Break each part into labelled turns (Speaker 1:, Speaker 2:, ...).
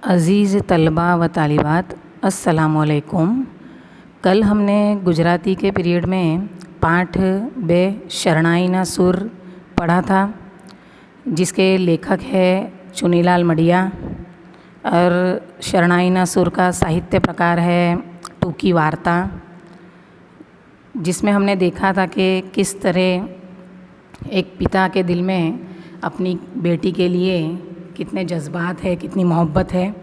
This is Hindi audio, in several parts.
Speaker 1: अज़ीज़ तलबा व तालिबात, अस्सलामुअलैकुम। कल हमने गुजराती के पीरियड में पाठ बे शरणाईना सुर पढ़ा था, जिसके लेखक है चुनीलाल मडिया। और शरणाईना सुर का साहित्य प्रकार है टूकी वार्ता, जिसमें हमने देखा था कि किस तरह एक पिता के दिल में अपनी बेटी के लिए कितने जज्बात है, कितनी मोहब्बत है,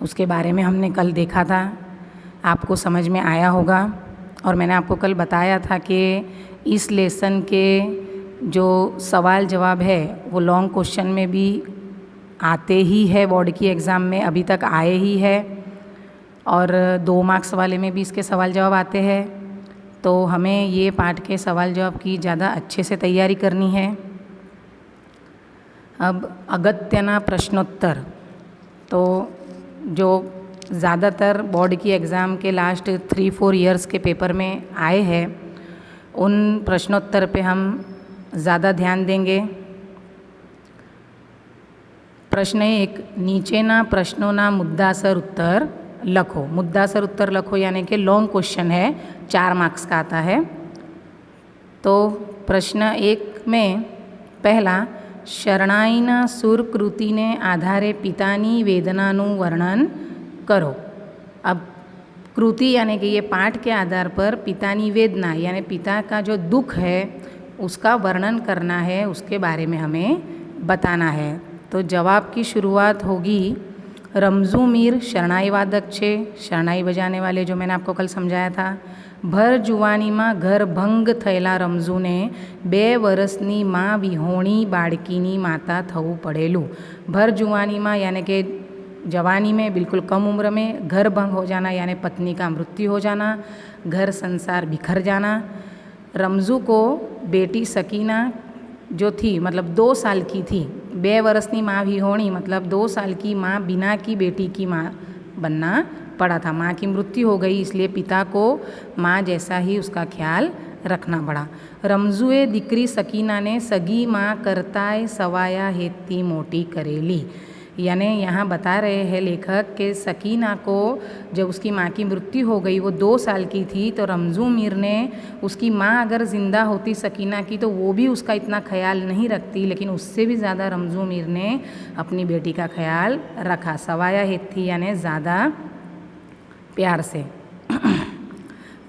Speaker 1: उसके बारे में हमने कल देखा था। आपको समझ में आया होगा। और मैंने आपको कल बताया था कि इस लेसन के जो सवाल जवाब है वो लॉन्ग क्वेश्चन में भी आते ही है, बोर्ड की एग्ज़ाम में अभी तक आए ही है, और 2 मार्क्स वाले में भी इसके सवाल जवाब आते हैं। तो हमें ये पाठ के सवाल जवाब की ज़्यादा अच्छे से तैयारी करनी है। अब अगत्यना प्रश्नोत्तर, तो जो ज़्यादातर बोर्ड की एग्ज़ाम के लास्ट 3-4 ईयर्स के पेपर में आए हैं, उन प्रश्नोत्तर पे हम ज़्यादा ध्यान देंगे। प्रश्न 1, नीचेना प्रश्नोना मुद्दासर उत्तर लखो। मुद्दासर उत्तर लखो यानी कि लॉन्ग क्वेश्चन है, 4 मार्क्स का आता है। तो प्रश्न 1 में पहला, शरणाईना सुर कृतिने आधारे पितानी वेदनाનું वर्णन करो। अब कृति यानी कि ये पाठ के आधार पर पितानी वेदना यानी पिता का जो दुख है उसका वर्णन करना है, उसके बारे में हमें बताना है। तो जवाब की शुरुआत होगी, रमजू मीर शरणाई वादक छे, शरणाई बजाने वाले, जो मैंने आपको कल समझाया था। भर जुवानी में घर भंग थयेला रमजूने 2 वर्षनी माँ विहोणी बाळकीनी माता थवू पड़ेलू। भर जुवानी में यानी कि जवानी में, बिल्कुल कम उम्र में, घर भंग हो जाना यानी पत्नी का मृत्यु हो जाना, घर संसार बिखर जाना। रमजू को बेटी सकीना जो थी, मतलब 2 साल की थी, 2 वर्षनी माँ विहोणी मतलब 2 साल की माँ बिना की बेटी की माँ बनना पड़ा था। माँ की मृत्यु हो गई, इसलिए पिता को माँ जैसा ही उसका ख्याल रखना पड़ा। रमजूए दीकरी सकीना ने सगी माँ करताय सवाया हेती मोटी करेली। यानी यहाँ बता रहे हैं लेखक कि सकीना को जब उसकी माँ की मृत्यु हो गई, वो 2 साल की थी, तो रमजू मीर ने, उसकी माँ अगर ज़िंदा होती सकीना की तो वो भी उसका इतना ख्याल नहीं रखती, लेकिन उससे भी ज़्यादा रमजू मीर ने अपनी बेटी का ख्याल रखा। सवाया हेती यानी ज़्यादा प्यार से।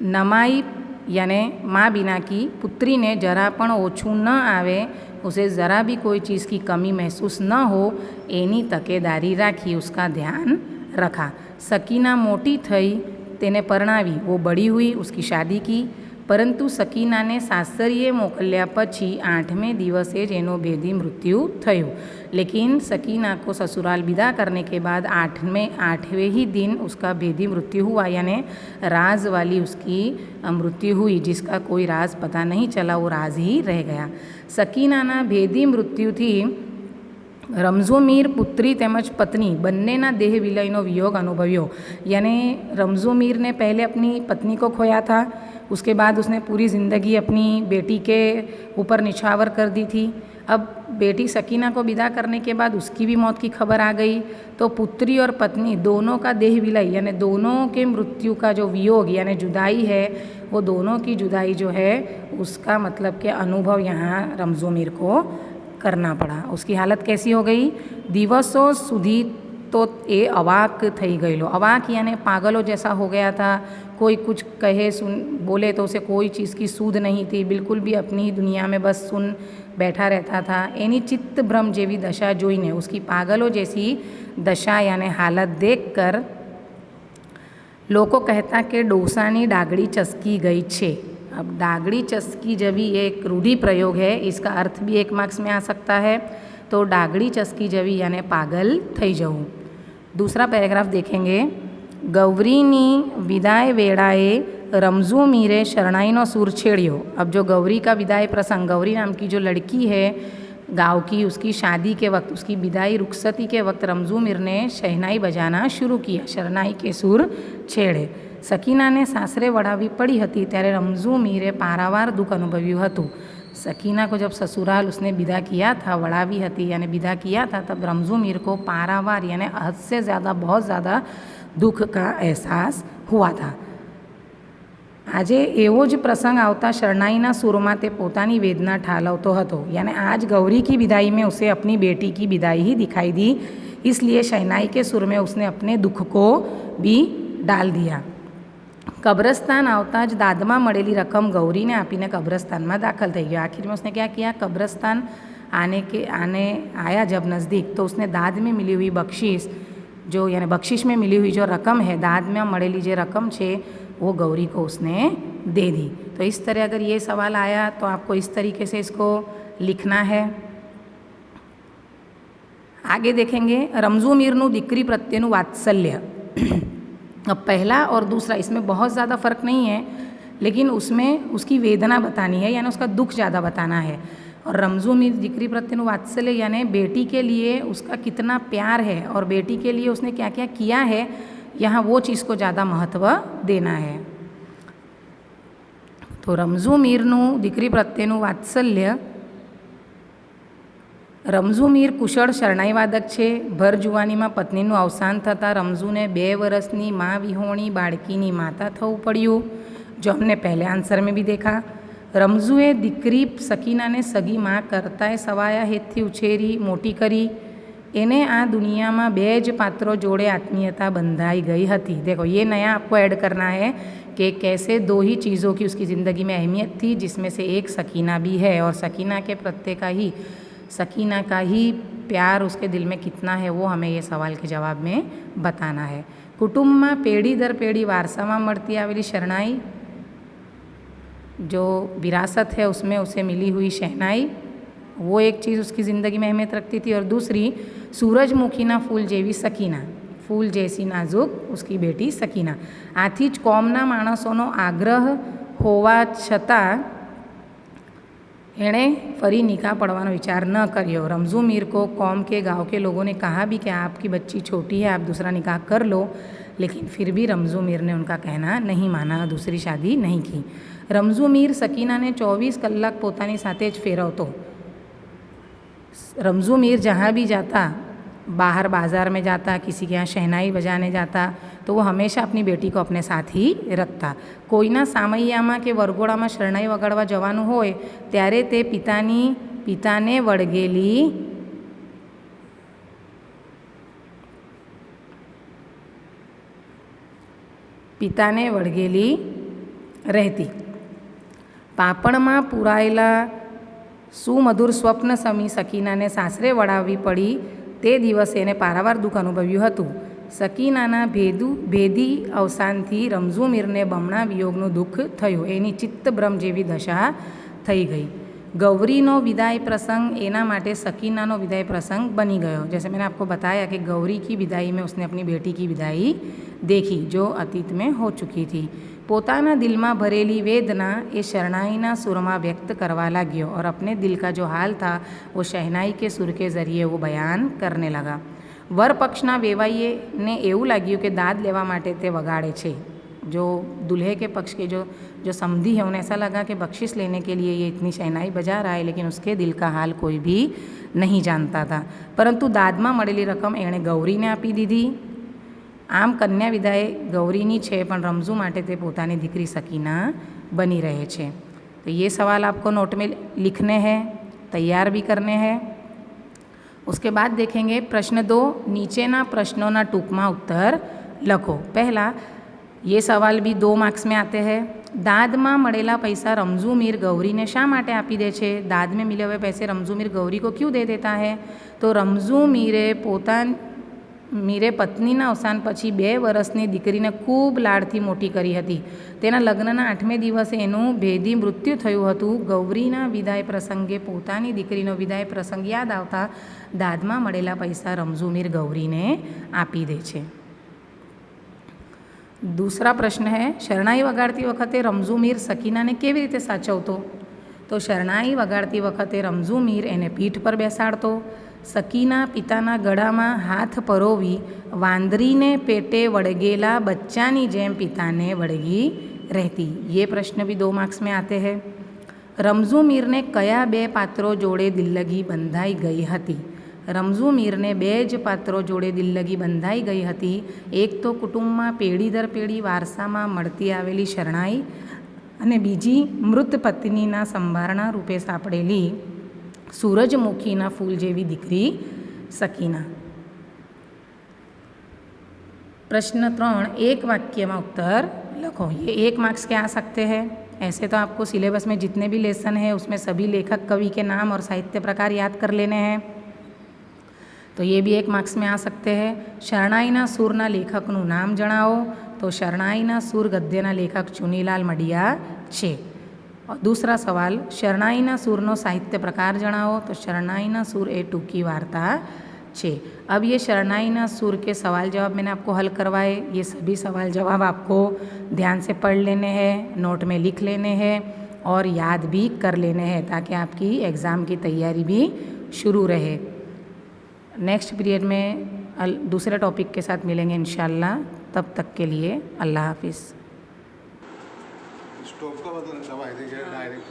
Speaker 1: नमाई यानी माँ बिना की पुत्री ने जरा पण ओछू न आवे, उसे ज़रा भी कोई चीज़ की कमी महसूस न हो, एनी तकेदारी राखी, उसका ध्यान रखा। सकीना मोटी थई, तेने परणावी, वो बड़ी हुई, उसकी शादी की, परंतु सकीना ने सासरिये मोकल्या पछी 8वें दिवसे ज एनो भेदी मृत्यु थयु। लेकिन सकीना को ससुराल विदा करने के बाद 8वें ही दिन उसका भेदी मृत्यु हुआ, यानी राज वाली उसकी मृत्यु हुई, जिसका कोई राज पता नहीं चला, वो राज ही रह गया। सकीनाना भेदी मृत्यु थी रमजू मीर पुत्री तेमज पत्नी बन्नेना देह विलयनो वियोग अनुभव्यो। यानी रमजू मीर ने पहले अपनी पत्नी को खोया था, उसके बाद उसने पूरी ज़िंदगी अपनी बेटी के ऊपर निछावर कर दी थी। अब बेटी सकीना को विदा करने के बाद उसकी भी मौत की खबर आ गई, तो पुत्री और पत्नी दोनों का देह विलय यानी दोनों के मृत्यु का जो वियोग यानी जुदाई है, वो दोनों की जुदाई जो है उसका मतलब के अनुभव यहाँ रमजू मीर को करना पड़ा। उसकी हालत कैसी हो गई, दिवसों सुधी तो ये अवाक थई गयेलो। अवाक यानी पागलों जैसा हो गया था, कोई कुछ कहे सुन बोले तो उसे कोई चीज़ की सूध नहीं थी, बिल्कुल भी अपनी दुनिया में बस सुन बैठा रहता था। एनी चित्त भ्रम जेवी दशा जोईने, उसकी पागलों जैसी दशा यानी हालत देखकर लोगों कहता कि डोसानी डागड़ी चसकी गई छे। अब डागड़ी चसकी जभी एक रूढ़ी प्रयोग है, इसका अर्थ भी 1 मार्क्स में आ सकता है। तो डागड़ी चसकी जवी यानी पागल थई जવું। दूसरा पैराग्राफ देखेंगे, गौरीनी विदाय वेड़ाए रमजू मीरे शरणाईनो सूर छेड़ियो। अब जो गौरी का विदाई प्रसंग, गौरी नाम की जो लड़की है गाँव की, उसकी शादी के वक्त, उसकी विदाई रुखसती के वक्त रमजू मीर ने शहनाई बजाना शुरू किया, शरणाई के सूर छेड़े। सकीना ने सासरे वड़ावी पड़ी हती, त्यारे रमजू मीरे पारावार दुख अनुभव्યું હતું। सकीना को जब ससुराल उसने विदा किया था, वड़ावी हती यानी विदा किया था, तब रमज़ू मीर को पारावार यानी हद से ज़्यादा बहुत ज़्यादा दुख का एहसास हुआ था। આજે એવો જ પ્રસંગ આવતા શરણાઈના સુરમાં તે પોતાની વેદના ઠાલવતો હતો। यानी आज गौरी की विदाई में उसे अपनी बेटी की विदाई ही दिखाई दी, इसलिए शहनाई के सुर में उसने अपने दुख को भी डाल दिया। कब्रस्तान आवता ज दादमा मळेली रकम गौरी ने आपीने कब्रस्तान में दाखल थई गयो। आखिर में उसने क्या किया, कब्रस्तान आने आया जब नज़दीक, तो उसने दाद में मिली हुई बख्शिश जो यानी बख्शिश में मिली हुई जो रकम है, दाद में मळेली जो रकम है वो गौरी को उसने दे दी। तो इस तरह अगर ये सवाल आया तो आपको इस तरीके से इसको लिखना है। आगे देखेंगे रमज़ू मीरनु दीकरी प्रत्येनु वात्सल्य। अब पहला और दूसरा इसमें बहुत ज़्यादा फ़र्क नहीं है, लेकिन उसमें उसकी वेदना बतानी है यानी उसका दुख ज़्यादा बताना है। और रमज़ू मीर दीकरी प्रत्येनु वात्सल्य यानी बेटी के लिए उसका कितना प्यार है और बेटी के लिए उसने क्या क्या किया है, यहाँ वो चीज़ को ज़्यादा महत्व देना है। तो रमज़ू मीरनु दीकरी प्रत्येनु वात्सल्य। रमज़ू मीर कुशળ શરણાઈવાદક છે। ભર જુવાનીમાં પત્નીનું અવસાન થતાં રમઝૂને 2 વર્ષની माँ विहोणी बाळकीनी माता થવું પડ્યું, जो हमने पहले आंसर में भी देखा। रमज़ूए दीकरी सकीनाने सगी माँ करतांय सवाया हेतथी उछेरी मोटी करी। एने आ दुनिया में 2 ज पात्रों जोड़े आत्मीयता बंधाई गई हती। देखो ये नया आपको ऐड करना है कि कैसे 2 ही चीज़ों की उसकी ज़िंदगी में अहमियत थी, जिसमें से एक सकीना भी है और सकीना के प्रत्येक सकीना का ही प्यार उसके दिल में कितना है वो हमें ये सवाल के जवाब में बताना है। कुटुंब में पेढ़ी दर पेढ़ी वारसा में मळती आवेली शरणाई जो विरासत है उसमें उसे मिली हुई शहनाई, वो एक चीज़ उसकी ज़िंदगी में अहमियत रखती थी। और दूसरी सूरजमुखीना फूल जेवी सकीना, फूल जैसी नाजुक उसकी बेटी सकीना। आथी ज कौमना माणसोनो आग्रह होवा छतां एणे फरी निकाह पड़वानो विचार न करियो। रमज़ू मीर को कौम के गांव के लोगों ने कहा भी कि आपकी बच्ची छोटी है, आप दूसरा निकाह कर लो, लेकिन फिर भी रमज़ू मीर ने उनका कहना नहीं माना, दूसरी शादी नहीं की। रमज़ू मीर सकीना ने 24 कलाक पोतानी साथे ज फेरवतो। रमज़ू मीर जहाँ भी जाता, बाहर बाज़ार में जाता, किसी के यहाँ शहनाई बजाने जाता, तो वो हमेशा अपनी बेटी को अपने साथ ही रखता। कोईना सामैयामां के वरगोड़ामां शरणाई वगाड़वा जवानुं होय त्यारे ते पिताने वळगेली रहती। पापणमां पूरायेला सुमधुर स्वप्न समी सकीनाने सासरे वळाववी पड़ी। ते दिवसे एने पारावार दुख अनुभव्युं हतुं। सकीनाना भेदी अवसानथी रमज़ू मीरने बमणा वियोगनुं दुख थयुं। एनी चित्तभ्रम जेवी दशा थई गई। गौरीनो विदाय प्रसंग एना माटे सकीनानो विदाय प्रसंग बनी गयो। जैसे मैंने आपको बताया कि गौरी की विदाई में उसने अपनी बेटी की विदाई देखी जो अतीत में हो चुकी थी। पोताना दिल में भरेली वेदना ये शरणाईना सुर में व्यक्त करवा लाग्यो और अपने दिल का जो हाल था वो शहनाई के सुर के ज़रिए वो बयान करने लगा। वर पक्षना वेवाईए ने एवं लाग्યું कि दाद लेवा माटे ते वगाड़े छे। जो दूल्हे के पक्ष के जो समधी है उन्हें ऐसा लगा कि बख्शिश लेने के लिए ये इतनी शहनाई बजा रहा है, लेकिन उसके दिल का हाल कोई भी नहीं जानता था। परंतु दादमा मळेली रकम एणे गौरी ने आपी दीधी। आम कन्या विदाय गौरीनी छे, पण रमज़ू माटे ते पोतानी दीकरी सकीना बनी रहे छे। तो ये सवाल आपको नोट में लिखने हैं, तैयार भी करने हैं। उसके बाद देखेंगे प्रश्न 2, नीचेना प्रश्नों टूंकमा उत्तर लखो। पहला ये सवाल भी 2 मार्क्स में आते हैं। दाद में मळेला पैसा रमज़ू मीर गौरी ने शा माटे आपी दे छे? दाद में मिले हुए पैसे रमज़ू मीर गौरी को क्यों दे देता है? तो रमज़ू मीरे पत्नीना अवसान पछी 2 वर्षनी दीकरीने खूब लाडथी मोटी करी हती। तेना लग्नना 8मे दिवसे एनुं भेदी मृत्यु थयुं हतुं। गौरीना विदाय प्रसंगे पोतानी दीकरीनो विदाय प्रसंग याद आवता दादमां मळेला पैसा रमज़ू मीर गौरीने आपी दे छे। दूसरा प्रश्न है, शरणाई वगाड़ती वखते रमज़ू मीर सकीनाने केवी रीते साचवतो? तो शरणाई वगाड़ती वखते रमज़ू मीर एने पीठ पर बेसाड़तो। सकीना पिताना गळामां हाथ परोवी वांदरीने पेटे वळगेला बच्चानी जेम पिताने वळगी रहती। ये प्रश्न भी 2 मार्क्स में आते हैं। રમઝુ મીરને કયા બે પાત્રો જોડે દિલ્લગી બંધાઈ ગઈ હતી? રમઝુ મીરને બે જ પાત્રો જોડે દિલ્લગી બંધાઈ ગઈ હતી. એક તો કુટુંબમાં પેઢી દર પેઢી વારસામાં મળતી આવેલી શરણાઈ અને બીજી મૃત પત્નીના સંભારણા રૂપે સાંપડેલી સૂરજમુખીના ફૂલ જેવી દીકરી સકીના. प्रश्न 3, एक वाक्य में उत्तर लिखो. ये 1 मार्क्स के आ सकते हैं. ऐसे तो आपको सिलेबस में जितने भी लेसन हैं उसमें सभी लेखक कवि के नाम और साहित्य प्रकार याद कर लेने हैं, तो ये भी 1 मार्क्स में आ सकते हैं. शरणाईना सूरना लेखकનું નામ જણાવો. तो शरणाईना सूर गद्यना लेखक चुनीलाल मडिया छे. और दूसरा सवाल, शरणाईना सूरनो साहित्य प्रकार जणावो. तो शरणाईना सूर ए टूकी वार्ता छे. अब ये शरणाईना सूर के सवाल जवाब मैंने आपको हल करवाए. ये सभी सवाल जवाब आपको ध्यान से पढ़ लेने हैं, नोट में लिख लेने हैं और याद भी कर लेने हैं, ताकि आपकी एग्ज़ाम की तैयारी भी शुरू रहे. नेक्स्ट पीरियड में दूसरे टॉपिक के साथ मिलेंगे इंशाल्लाह. तब तक के लिए अल्लाह हाफिज़.
Speaker 2: स्टॉप का मतलब दबाई देंगे डायरेक्ट.